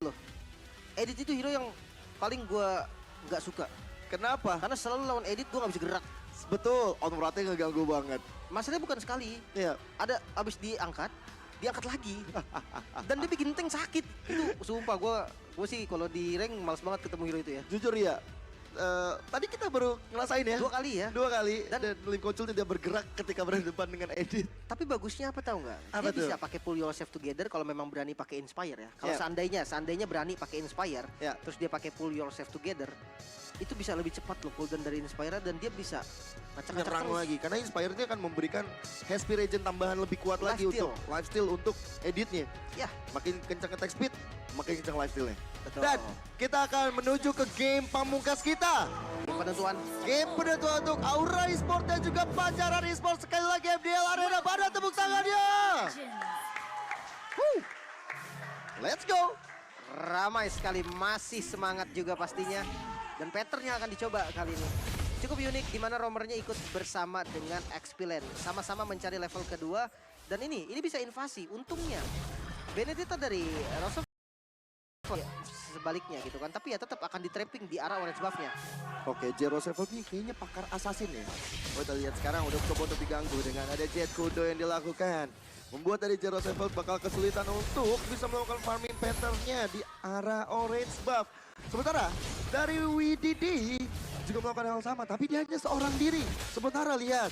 loh. Edit itu hero yang paling gue nggak suka. Kenapa? Karena selalu lawan Edit gue nggak bisa gerak. Betul, on-rate ngeganggu banget. Masalahnya bukan sekali. Iya. Ada abis diangkat lagi. Dan dia bikin tank sakit. Itu sumpah gue sih kalau di rank males banget ketemu hero itu ya. Jujur ya, tadi kita baru ngerasain ya. 2 kali ya. 2 kali Dan- dan Lincoln tidak bergerak ketika berhadapan dengan Edit. Tapi bagusnya apa tahu nggak? Apa Dia tuh? bisa pakai pull yourself together kalau memang berani pakai inspire ya. Kalau Ya. seandainya berani pakai inspire, Ya. terus dia pakai pull yourself together, itu bisa lebih cepat loh cooldown dari inspire dan dia bisa ngacak-ngacak Nyerang terus. lagi karena Inspire-nya akan memberikan HP regen tambahan lebih kuat lagi Lifesteal. untuk lifesteal untuk Editnya. Ya, Makin kencang attack speed, makin kencang lifesteal-nya. betul. Dan kita akan menuju ke game pamungkas kita. Penentuan Game penentuan untuk Aura Esports dan juga Pajajaran Esports. Sekali lagi MDL Arena, pada tepuk tangannya. Woo. Let's go. ramai sekali, masih semangat juga pastinya. Dan patternnya akan dicoba kali ini. Cukup unik di mana roamernya ikut bersama dengan XP-Lane. Sama-sama mencari level kedua. Dan ini bisa invasi. Untungnya Benedetta dari Rosov sebaliknya gitu kan. Tapi ya tetap akan di-trapping di arah orange buff-nya. Oke, Zero Seven ini kayaknya pakar assassin ya. Oh, kita lihat sekarang udah coba untuk diganggu dengan ada Jet Kudo yang dilakukan. Membuat dari Zero Seven bakal kesulitan untuk bisa melakukan farming pattern-nya di arah orange buff. Sementara dari WDD juga melakukan hal sama, tapi dia hanya seorang diri. Sementara lihat,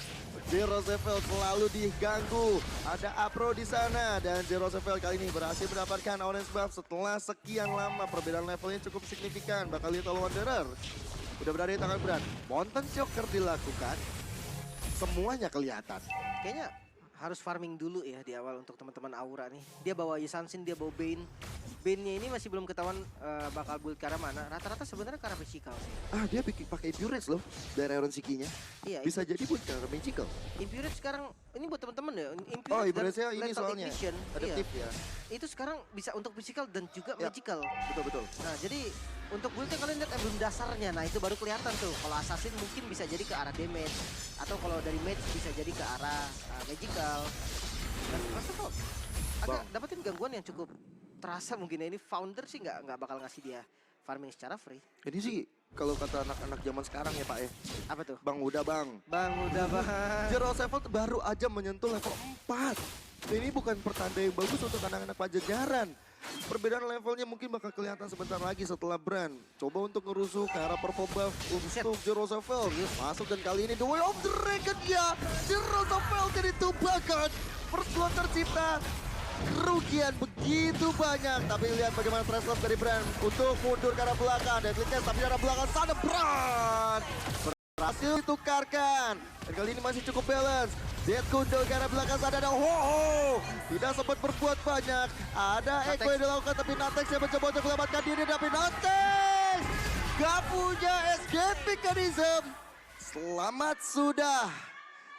Zero Seven selalu diganggu. Ada Apro di sana dan Zero Seven kali ini berhasil mendapatkan orange buff setelah sekian lama. Perbedaan levelnya cukup signifikan. Bakal Little Wanderer udah berada di tangan Bran. Mountain Shocker dilakukan. Semuanya kelihatan. Kayaknya harus farming dulu ya di awal untuk teman-teman Aura nih. Dia bawa Yisansin, dia bawa Bane. Bane-nya ini masih belum ketahuan bakal build ke arah mana. Rata-rata sebenarnya ke arah physical sih. Dia bikin pakai Endurance loh dari Iron Sikinya. Iya, Bisa jadi buat cara magical. Impurity sekarang, ini buat teman-teman ya. Impurity Oh, dan Endurance-nya ini Lethal soalnya. Ignition, Adaptif iya. ya. Itu sekarang bisa untuk physical dan juga Ya. magical. Betul-betul. Nah, jadi untuk build-nya kalian lihat emblem dasarnya. Nah, itu baru kelihatan tuh. Kalau assassin mungkin bisa jadi ke arah damage. Atau kalau dari mage bisa jadi ke arah magical. Dan First of all, agak dapetin gangguan yang cukup terasa mungkin ya. Ini founder sih nggak bakal ngasih dia farming secara free. Ini sih kalau kata anak-anak zaman sekarang ya Pak ya. Apa tuh? Bang udah bang. Bang, udah bang. Zero Seven baru aja menyentuh level 4. Ini bukan pertanda yang bagus untuk anak-anak Pajajaran. Perbedaan levelnya mungkin bakal kelihatan sebentar lagi setelah Bran. Coba untuk ngerusuh ke arah purple buff untuk Zero Seven. Masuk dan kali ini The Way of the Dragon ya. Zero Seven jadi tumbangkan. First blood tercipta. Kerugian begitu banyak. Tapi lihat bagaimana press love dari Bran untuk mundur ke arah belakang. Deadly Cast tapi arah belakang sana Bran berhasil ditukarkan. Dan kali ini masih cukup balance. Dead Kundo ke arah belakang sana ada Ho-Ho. Tidak sempat berbuat banyak. Ada Eko yang dilakukan tapi Natex yang mencoba untuk menyelamatkan diri. Tapi Natex gak punya escape mechanism. Selamat sudah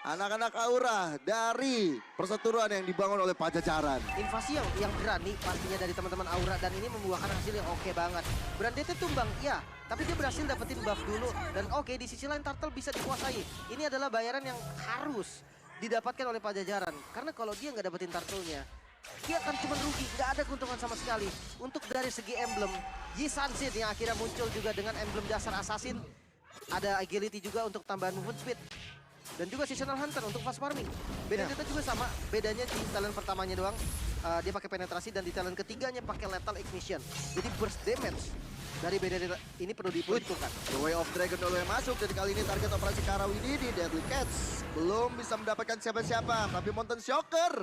anak-anak Aura dari perseteruan yang dibangun oleh Pajajaran. Invasi yang berani pastinya dari teman-teman Aura dan ini membuahkan hasil yang oke banget. Brandete tumbang, ya, tapi dia berhasil dapetin buff dulu dan oke di sisi lain Turtle bisa dikuasai. Ini adalah bayaran yang harus didapatkan oleh Pajajaran karena kalau dia nggak dapetin Turtle-nya, dia akan cuma rugi, nggak ada keuntungan sama sekali. Untuk dari segi emblem, Yisansin yang akhirnya muncul juga dengan emblem dasar assassin, ada agility juga untuk tambahan movement speed. Dan juga seasonal hunter untuk fast farming. Benedetta juga sama, bedanya di talent pertamanya doang dia pakai penetrasi dan di talent ketiganya pakai lethal ignition. Jadi burst damage dari Benedetta ini perlu diperhitungkan. The Way of Dragon dulu yang masuk dan kali ini target operasi Karawidi di Deadly Cats belum bisa mendapatkan siapa-siapa, tapi Mountain Shocker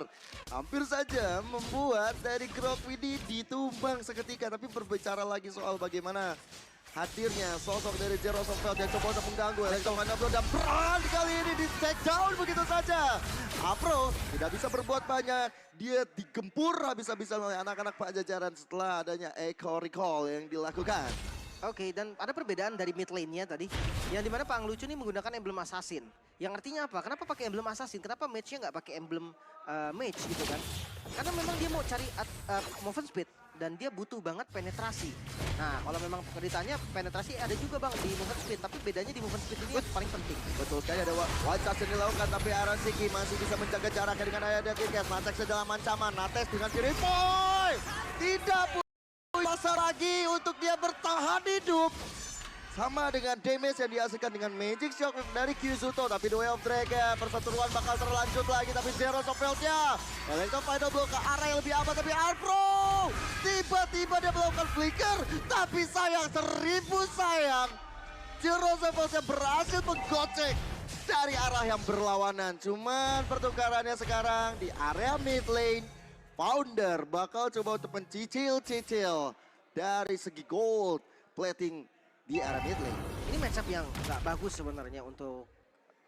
hampir saja membuat dari Grok Widi ditumbang seketika. Tapi berbicara lagi soal bagaimana hadirnya sosok dari Zero Seven yang coba untuk mengganggu Electron Apro dan Bran kali ini di take down begitu saja. Apro tidak bisa berbuat banyak, dia digempur habis-habisan oleh anak-anak Pajajaran setelah adanya Echo Recall yang dilakukan. Oke, dan ada perbedaan dari mid lane-nya tadi. Yang dimana Pak Anglucu ini menggunakan emblem assassin. Yang artinya apa? Kenapa pakai emblem assassin? Kenapa mage-nya nggak pakai emblem mage gitu kan? Karena memang dia mau cari movement speed. Dan dia butuh banget penetrasi. Nah, kalau memang ditanya penetrasi ada juga bang di movement speed. Tapi bedanya di movement speed ini yang paling penting. Betul sekali ada one touch yang dilakukan. Tapi Aransiki masih bisa menjaga jaraknya dengan ayah Deadly Cast. Natex dalam ancaman. Natex dengan kiri. Boy! Tidak punya pasar lagi untuk dia bertahan hidup. Sama dengan damage yang dihasilkan dengan Magic Shock dari Kyuzuto. Tapi The Way of Dragon, perseteruan bakal terlanjut lagi. Tapi Zero Sopeltnya. Electro Final Blow ke arah yang lebih aman. Tapi Arpro tiba-tiba dia melakukan flicker. Tapi sayang, 1000 sayang. Zero Sopeltnya berhasil menggocek dari arah yang berlawanan. Cuman pertukarannya sekarang di area mid lane. Founder bakal coba untuk mencicil-cicil dari segi gold plating di area mid lane. Ini matchup yang nggak bagus sebenarnya untuk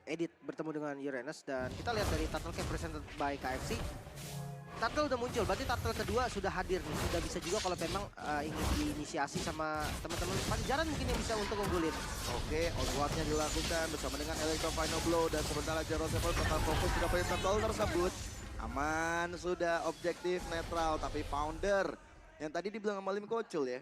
Edit bertemu dengan Uranus. Dan kita lihat dari Turtle Camp presented by KFC. Turtle udah muncul, berarti Turtle kedua sudah hadir nih. Sudah bisa juga kalau memang ingin diinisiasi sama teman-teman Pajajaran mungkin yang bisa untuk unggulin. Oke, onward-nya dilakukan bersama dengan Electro Final Blow. Dan sementara Zero Sevel bakal fokus pada poin Turtle tersebut. Aman, sudah objektif netral. Tapi Founder yang tadi dibilang sama Lim Kocul ya,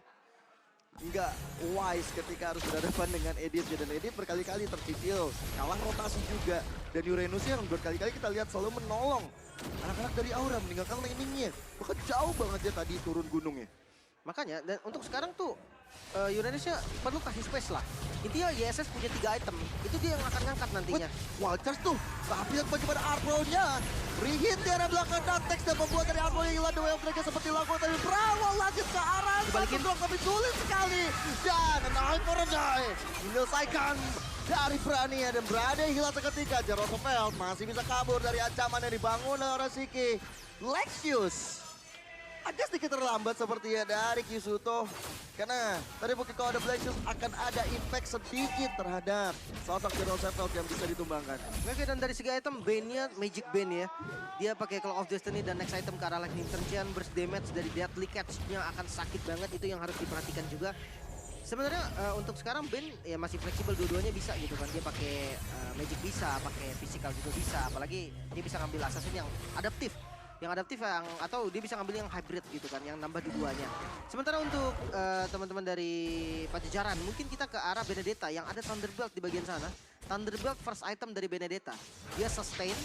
nggak wise ketika harus berhadapan dengan Edit. Dan Edit berkali-kali tercicil, kalah rotasi juga. Dan Uranus yang berkali-kali kita lihat selalu menolong anak-anak dari Aura meninggalkan laningnya. Bahkan jauh banget dia tadi turun gunungnya. Makanya, dan untuk sekarang tuh Uranusnya perlu kasih space lah. Intinya YSS punya 3 item, itu dia yang akan ngangkat nantinya. Wild Charge tuh, tapi lihat bagaimana Arpro-nya. Rehin di arah belakang Datex dan membuat dari Arpro yang hilang The Way of Dragon seperti lakukan tadi. Berawal lanjut ke arah Dibalikin. Drop tapi sulit sekali. Dan Night for a Die menyelesaikan dari Brania. Dan Brania hilang seketika. Jerosevelt masih bisa kabur dari ancaman yang dibangun oleh Siki. Lexus agak sedikit terlambat sepertinya dari Kyuzuto. Karena tadi mungkin kalau ada Black Shoes akan ada impact sedikit terhadap sosok Jerosevelt yang bisa ditumbangkan. Oke, dan dari segi item, Bane-nya Magic Bane ya. Dia pakai Call of Destiny dan next item ke arah Lightning Transient, burst damage dari Deadly Catch-nya akan sakit banget. Itu yang harus diperhatikan juga. Sebenarnya untuk sekarang Bane ya masih fleksibel, dua-duanya bisa gitu kan. Dia pakai Magic bisa, pakai Physical juga bisa. Apalagi dia bisa ngambil assassin yang adaptif. Atau dia bisa ngambil yang hybrid gitu kan, yang nambah duanya. Sementara untuk teman-teman dari Pajajaran, mungkin kita ke arah Benedetta yang ada Thunderbelt di bagian sana. Thunderbelt first item dari Benedetta. Dia sustain,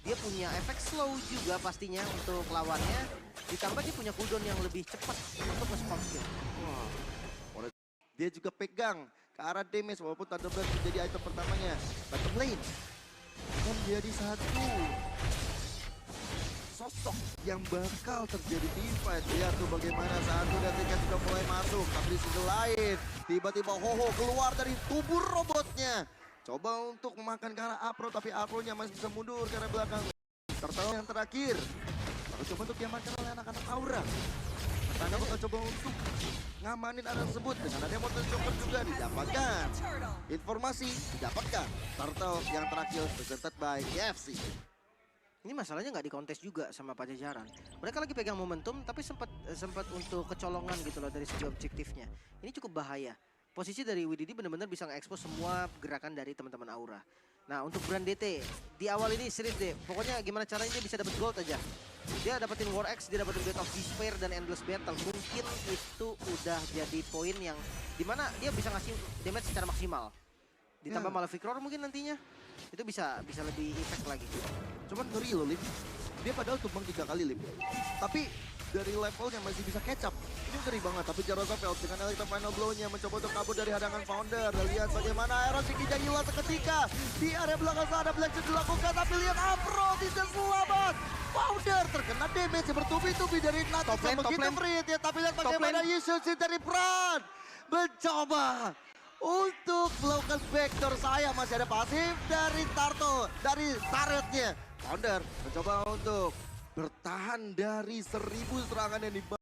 dia punya efek slow juga pastinya untuk lawannya. Ditambah dia punya cooldown yang lebih cepat untuk nge-spam skill. Dia juga pegang ke arah damage walaupun Thunderbird menjadi item pertamanya. Bottom lane menjadi satu sosok yang bakal terjadi teamfight. Lihat tuh bagaimana satu detiknya sudah mulai masuk. Tapi di sisi lain tiba-tiba Hoho keluar dari tubuh robotnya. Coba untuk memakan ke arah Apro, tapi Apro-nya masih bisa mundur ke arah belakang. Turtle yang terakhir baru coba untuk diamankan oleh anak-anak Aura. Tanda bakal coba untuk ngamanin area tersebut dengan ada Mortal Joker juga didapatkan. Informasi didapatkan. Turtle yang terakhir presented by KFC. Ini masalahnya nggak dikontes juga sama Pajajaran. Mereka lagi pegang momentum tapi sempat untuk kecolongan gitu loh dari segi objektifnya. Ini cukup bahaya. Posisi dari WDD benar-benar bisa nge-expose semua gerakan dari teman-teman Aura. Nah, untuk Brand DT di awal ini serius deh. Pokoknya gimana caranya dia bisa dapat gold aja. Dia dapetin War X, dia dapetin Blade of Despair dan Endless Battle. Mungkin itu udah jadi poin yang dimana dia bisa ngasih damage secara maksimal. Ditambah Malefic Roar mungkin nantinya. Itu bisa lebih effect lagi. Cuman ngeri loh Lim. Dia padahal tumbang 3 kali Lim. Tapi dari levelnya masih bisa catch up. Ini ngeri banget. Tapi Jerosevelt dengan Electro Final Blow-nya mencoba untuk kabur dari hadangan Founder. Dan lihat bagaimana Aeron Shiki hilang seketika. Di area belakang sana Black Shoes dilakukan. Tapi lihat Apro bisa selamat. Founder terkena damage bertubi-tubi dari Nat. Top lane. Ya, tapi lihat bagaimana Yusuf dari Brand. Mencoba untuk melakukan backdoor. Saya masih ada pasif dari Turtle, dari turretnya. Founder mencoba untuk bertahan dari 1000 serangan yang dibangun.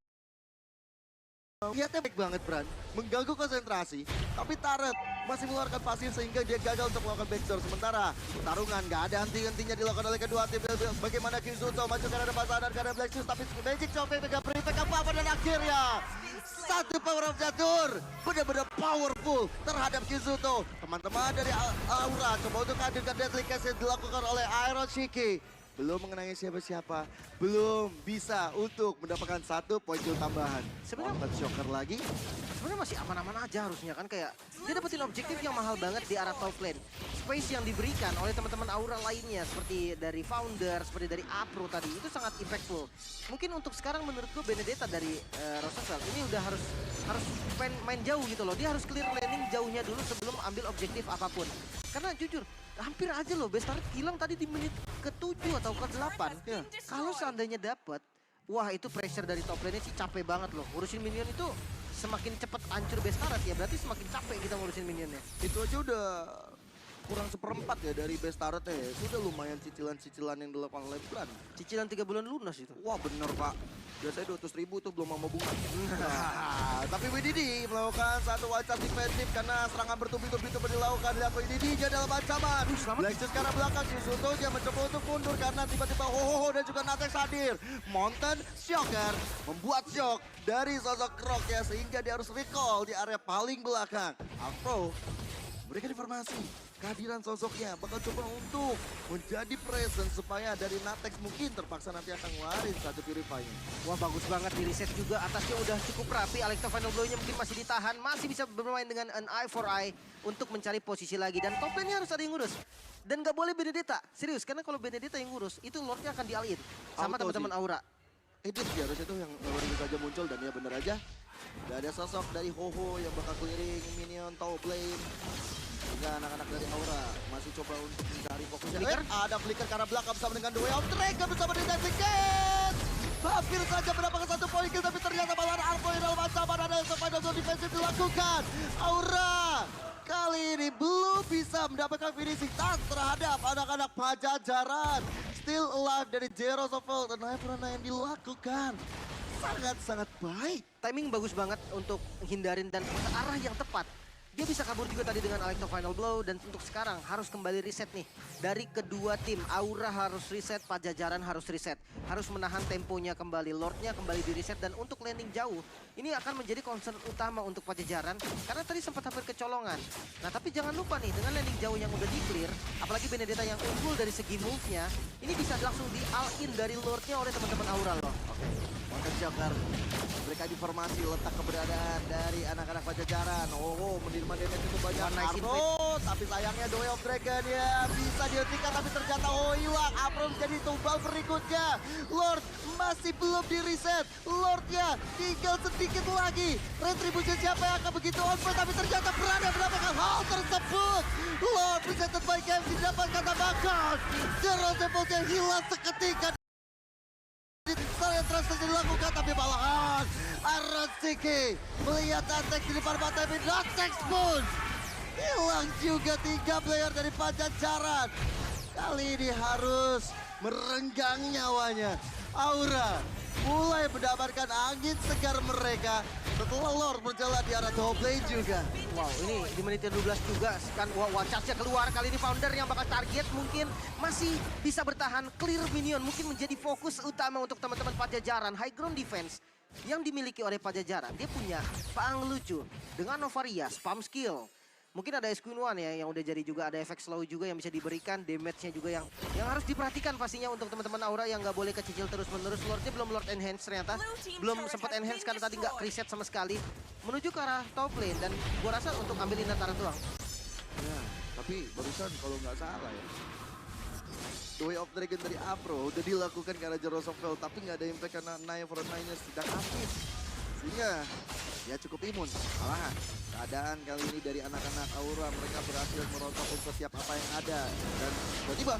Lihatnya baik banget Bran, mengganggu konsentrasi. Tapi turret masih mengeluarkan pasif sehingga dia gagal untuk melakukan backdoor. Sementara pertarungan gak ada henti-hentinya dilakukan oleh kedua tim. Bagaimana Kyuzuto maju ke arah pasar dan ke arah Black Shoes. Tapi Magic Shock mega berimpact apa-apa dan akhirnya satu power of Jatur benar-benar powerful terhadap Kyuzuto. Teman-teman dari Aura coba untuk hadirkan Deadly Cast yang dilakukan oleh Aeron Shiki. belum mengenai siapa-siapa, belum bisa untuk mendapatkan 1 poin kill tambahan. Sebenarnya- Mountain Shocker lagi. Sebenarnya masih aman-aman aja harusnya kan, kayak dia dapetin objektif yang mahal banget di arah top lane. Space yang diberikan oleh teman-teman Aura lainnya seperti dari Founder, seperti dari Apro tadi itu sangat impactful. Mungkin untuk sekarang menurut gue Benedetta dari Roosevelt ini udah harus main jauh gitu loh. Dia harus clear laning jauhnya dulu sebelum ambil objektif apapun. Karena jujur hampir aja loh Bestart hilang tadi di menit ke-7 atau ke-8. Ya. Kalau seandainya dapat, wah itu pressure dari top lane sih capek banget loh. Ngurusin minion itu semakin cepat hancur Bestart ya, berarti semakin capek kita ngurusin minionnya. Itu aja udah kurang seperempat ya dari best turret ya. Sudah lumayan cicilan-cicilan yang dilakukan oleh Bran. Cicilan 3 bulan lunas itu. Wah bener Pak. Biasanya 200.000 tuh belum mau bunga. Nah, tapi WDD melakukan satu wacana defensif karena serangan bertubi-tubi itu dilakukan. Lihat WDD dia dalam ancaman. Blackstone ke arah belakang. Yusuto dia mencoba untuk mundur karena tiba-tiba Hohoho dan juga Natex hadir. Mountain Shocker membuat shock dari sosok Rock ya sehingga dia harus recall di area paling belakang. Afro memberikan informasi. Kehadiran sosoknya bakal coba untuk menjadi presence supaya dari Natex mungkin terpaksa nanti akan ngeluarin satu purify-nya. Wah bagus banget di reset juga, atasnya udah cukup rapi. Electro Final Blow-nya mungkin masih ditahan, masih bisa bermain dengan an eye for eye untuk mencari posisi lagi. Dan top lane-nya harus ada yang ngurus. Dan gak boleh Benedetta, serius, karena kalau Benedetta yang ngurus, itu Lord-nya akan dialin sama Auto teman-teman sih. Aura. Itu harusnya itu yang baru saja muncul dan ya bener aja. Gak ada sosok dari Hoho yang bakal clearing minion top lane. Sehingga anak-anak dari Aura masih coba untuk mencari fokusnya. Flicker? Ada flicker ke arah belakang bersama dengan The Way of Dragon bersama dengan Ticket. Hampir saja mendapatkan 1 poin kill tapi ternyata malah Arpo yang dalam ancaman ada yang final zone defensif dilakukan. Aura kali ini belum bisa mendapatkan finishing touch terhadap anak-anak Pajajaran. Still alive dari Zeros of World dan Hyperana yang dilakukan. Sangat-sangat baik. Timing bagus banget untuk hindarin dan ke arah yang tepat. Dia bisa kabur juga tadi dengan Electro Final Blow dan untuk sekarang harus kembali reset nih. Dari kedua tim, Aura harus reset, Pajajaran harus reset. Harus menahan temponya kembali, Lordnya kembali di reset dan untuk landing jauh. Ini akan menjadi concern utama untuk Pajajaran karena tadi sempat hampir kecolongan. Nah tapi jangan lupa nih dengan landing jauh yang udah di clear, apalagi Benedetta yang unggul dari segi move-nya, ini bisa langsung di all-in dari Lordnya oleh teman-teman Aura loh. Oke, Mountain Shocker memberikan informasi letak keberadaan dari anak-anak Pajajaran. Oh, menerima damage itu banyak. One nice Arno, tapi sayangnya The Way of Dragon ya bisa dihentikan tapi ternyata hilang. Afro menjadi tumbal berikutnya. Lord masih belum di reset. Lordnya tinggal sedikit lagi. Retribution siapa yang akan begitu on point tapi ternyata berada mendapatkan hal tersebut. Lord presented by KFC didapatkan tambahkan. Zero Devils yang hilang seketika. Saya transaksi dilakukan tapi malahan Arasiki melihat Natex di depan mata tapi Natex pun hilang juga 3 player dari Pajajaran. Kali ini harus merenggang nyawanya. Aura mulai mendapatkan angin segar mereka setelah Lord berjalan di arah top lane juga. Wow, ini di menit yang 12 juga kan Wacasnya keluar. Kali ini Founder yang bakal target mungkin masih bisa bertahan. Clear minion mungkin menjadi fokus utama untuk teman-teman Pajajaran. High ground defense yang dimiliki oleh Pajajaran. Dia punya Faang lucu dengan Novaria, spam skill. Mungkin ada Esquin One ya yang udah jadi juga, ada efek slow juga yang bisa diberikan, damage-nya juga yang harus diperhatikan pastinya untuk teman-teman Aura yang nggak boleh kecicil terus-menerus. Lordnya belum Lord Enhance ternyata, belum sempat Enhance karena tadi nggak reset sama sekali. Menuju ke arah top lane dan gua rasa untuk ambil Inatara doang. Ya, tapi barusan kalau nggak salah ya. The Way of Dragon dari Afro udah dilakukan karena Zeros of World tapi nggak ada impact karena Naya for Nine-nya sedang aktif. Sehingga ya cukup imun. Malahan keadaan kali ini dari anak-anak Aura mereka berhasil merontok untuk siap apa yang ada. Dan tiba-tiba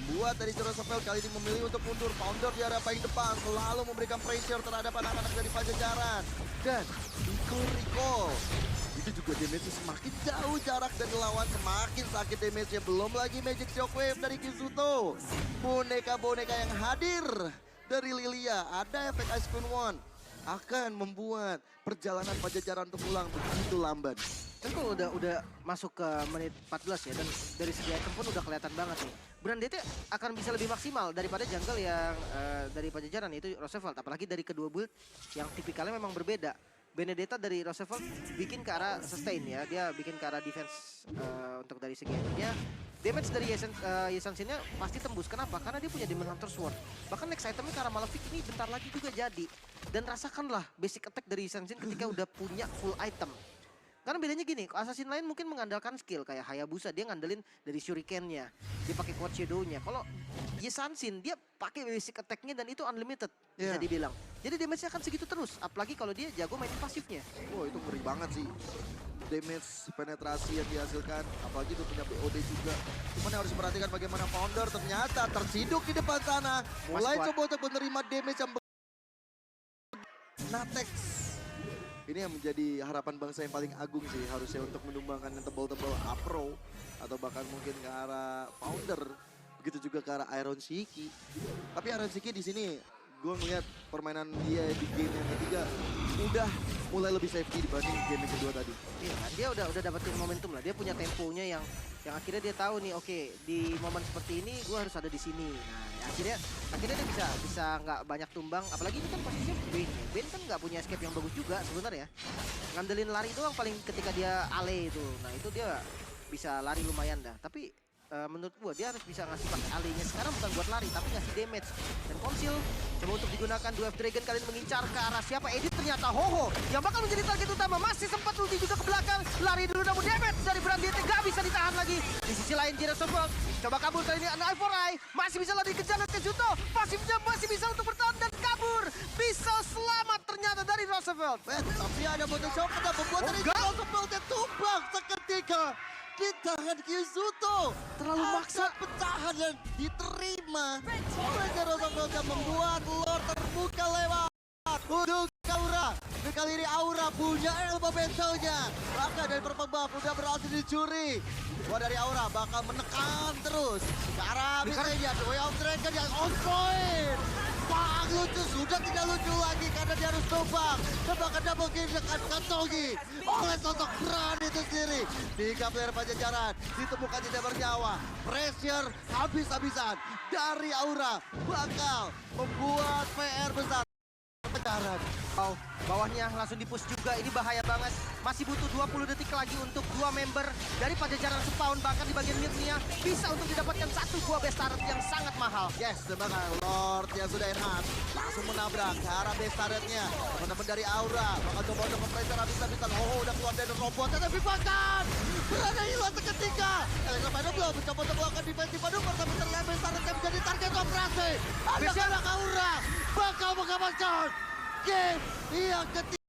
membuat dari Zeros of World kali ini memilih untuk mundur. Founder di arah paling depan selalu memberikan pressure terhadap anak-anak dari Pajajaran. Dan recall. Itu juga damage-nya semakin jauh jarak dari lawan, semakin sakit damage-nya. Belum lagi Magic Shockwave dari Kisuto. Boneka-boneka yang hadir dari Lilia, ada efek Ice Queen One. Akan membuat perjalanan Pajajaran untuk pulang begitu lambat. Dan kalau udah masuk ke menit 14 ya, dan dari segi item pun udah kelihatan banget nih. Brandete akan bisa lebih maksimal daripada jungle yang dari Pajajaran, yaitu Roosevelt. Apalagi dari kedua build yang tipikalnya memang berbeda. Benedetta dari Roosevelt bikin ke arah sustain ya, dia bikin ke arah defense untuk dari segi itemnya. damage dari Yesan-Sinnya pasti tembus. Kenapa? Karena dia punya Demon Hunter Sword. Bahkan next itemnya Kara Malefic ini bentar lagi juga jadi. Dan rasakanlah basic attack dari Yesan-Sin ketika udah punya full item. Karena bedanya gini, assassin lain mungkin mengandalkan skill kayak Hayabusa, dia ngandelin dari shuriken-nya, dia pakai quad shadow-nya. Kalau Yesan-Sin dia pakai basic attack-nya dan itu unlimited bisa dibilang. Jadi damage-nya akan segitu terus, apalagi kalau dia jago main pasifnya. Wah, itu ngeri banget sih. Damage penetrasi yang dihasilkan, apalagi itu punya BOD juga. Cuman yang harus diperhatikan bagaimana Founder ternyata tersiduk di depan sana. Mulai coba untuk menerima damage yang Natex. Ini yang menjadi harapan bangsa yang paling agung sih, harusnya untuk menumbangkan yang tebal-tebal Apro atau bahkan mungkin ke arah Founder, begitu juga ke arah Iron Shiki. Tapi Iron Shiki di sini gue ngeliat permainan dia di game yang ketiga udah mulai lebih safety dibanding game yang kedua tadi. Iya, dia udah dapetin momentum lah. Dia punya temponya yang akhirnya dia tahu nih, oke, di momen seperti ini gue harus ada di sini. Nah, akhirnya dia bisa nggak banyak tumbang. Apalagi ini kan posisinya Bane. Bane kan nggak punya escape yang bagus juga sebenarnya. Ngandelin lari doang paling ketika dia ale itu. Nah, itu dia bisa lari lumayan dah. Tapi menurut gua dia harus bisa ngasih pakai alenya sekarang bukan buat lari tapi ngasih damage. Dan Konsil coba untuk digunakan Dwarf Dragon kali ini mengincar ke arah siapa? Edit ternyata Ho-Oh yang bakal menjadi target utama. Masih sempat ulti juga ke belakang, lari dulu namun damage dari Brandiete gak bisa ditahan lagi. Di sisi lain Jiren World coba kabur kali ini, an eye for eye masih bisa lari kejar ke Juto, pasifnya masih bisa untuk bertahan dan kabur, bisa selamat ternyata dari Roosevelt. Tapi ada Photoshop yang membuat dari Roosevelt yang tumbang seketika di tangan Kyuzuto. Terlalu maksa pecahan dan diterima oleh Roosevelt yang membuat Lord terbuka lewat untuk Aura. Dan kali ini Aura punya elbow bentonya. Maka dari purple buff udah berhasil dicuri. Wah, dari Aura bakal menekan terus ke arah misalnya The Way of Dragon yang on point. Wah, lucu, sudah tidak lucu lagi karena dia harus tumbang. Dan bahkan double kill dengan kantongi oleh sosok Bran itu sendiri. Tiga player Pajajaran ditemukan tidak bernyawa. Pressure habis-habisan dari Aura bakal membuat PR besar. Pajajaran. Oh, bawahnya langsung di-push juga, ini bahaya banget. Masih butuh 20 detik lagi untuk dua member dari Pajajaran Spawn. Bahkan di bagian mid-nya bisa untuk didapatkan satu buah best turret yang sangat mahal. Yes, dan bahkan Lord yang sudah enhance langsung menabrak ke arah base turretnya. Teman-teman dari Aura bakal coba untuk mempressure habis-habisan. Oh, udah keluar dari robotnya tapi bahkan berada hilang seketika. Elektropada belum mencoba untuk melakukan defensive manuver tapi terlihat base turretnya menjadi target operasi. Anak-anak Aura bakal mengamankan game yang ketiga.